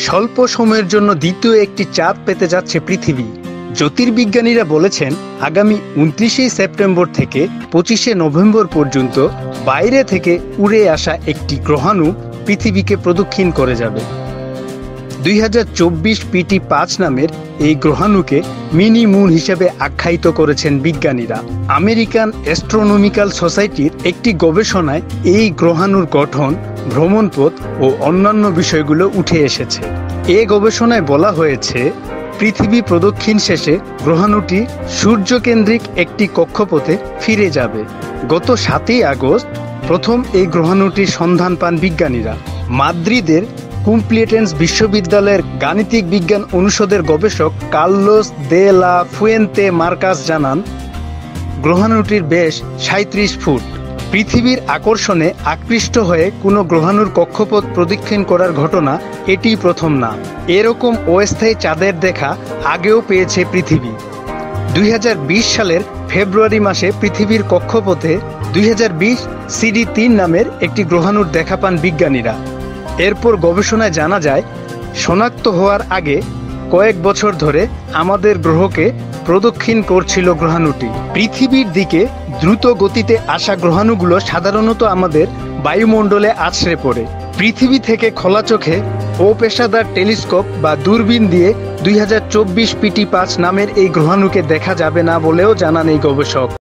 স্বল্প সময়ের জন্য দ্বিতীয় একটি চাঁদ পেতে যাচ্ছে পৃথিবী। জ্যোতির্বিজ্ঞানীরা বলেছেন, আগামী 29 সেপ্টেম্বর থেকে 25 নভেম্বর পর্যন্ত বাইরে থেকে উড়ে আসা একটি গ্রহাণু পৃথিবীকে প্রদক্ষিণ করে যাবে। 2024 PT5 নামের এই গ্রহাণুকে মিনি মুন হিসেবে আখ্যায়িত করেছেন বিজ্ঞানীরা। আমেরিকান অ্যাস্ট্রোনমিক্যাল সোসাইটির একটি গবেষণায় এই গ্রহাণুর গঠন, ভ্রমণপথ ও অন্যান্য বিষয়গুলো উঠে এসেছে। এ গবেষণায় বলা হয়েছে, পৃথিবী প্রদক্ষিণ শেষে গ্রহাণুটি সূর্যকেন্দ্রিক একটি কক্ষপথে ফিরে যাবে। গত 7 আগস্ট প্রথম এই গ্রহাণুটির সন্ধান পান বিজ্ঞানীরা। মাদ্রিদের কুমপ্লুটেন্স বিশ্ববিদ্যালয়ের গাণিতিক বিজ্ঞান অনুষদের গবেষক কার্লোস দে লা ফুয়েন্তে মার্কাস জানান, গ্রহাণুটির ব্যাস 37 ফুট। পৃথিবীর আকর্ষণে আকৃষ্ট হয়ে কোনো গ্রহাণুর কক্ষপথ প্রদক্ষিণ করার ঘটনা এটি প্রথম না। এরকম অস্থায়ী চাঁদের দেখা আগেও পেয়েছে পৃথিবী। 2020 সালের ফেব্রুয়ারি মাসে পৃথিবীর কক্ষপথে 2020 CD3 নামের একটি গ্রহাণুর দেখা পান বিজ্ঞানীরা। এরপর গবেষণায় জানা যায়, শনাক্ত হওয়ার আগে কয়েক বছর ধরে আমাদের গ্রহকে প্রদক্ষিণ করছিল গ্রহাণুটি। পৃথিবীর দিকে দ্রুত গতিতে আসা গ্রহাণুগুলো সাধারণত আমাদের বায়ুমণ্ডলে আছড়ে পড়ে। পৃথিবী থেকে খোলা চোখে অপেশাদার টেলিস্কোপ বা দূরবীন দিয়ে 2024 PT5 নামের এই গ্রহাণুকে দেখা যাবে না বলেও জানান এই গবেষক।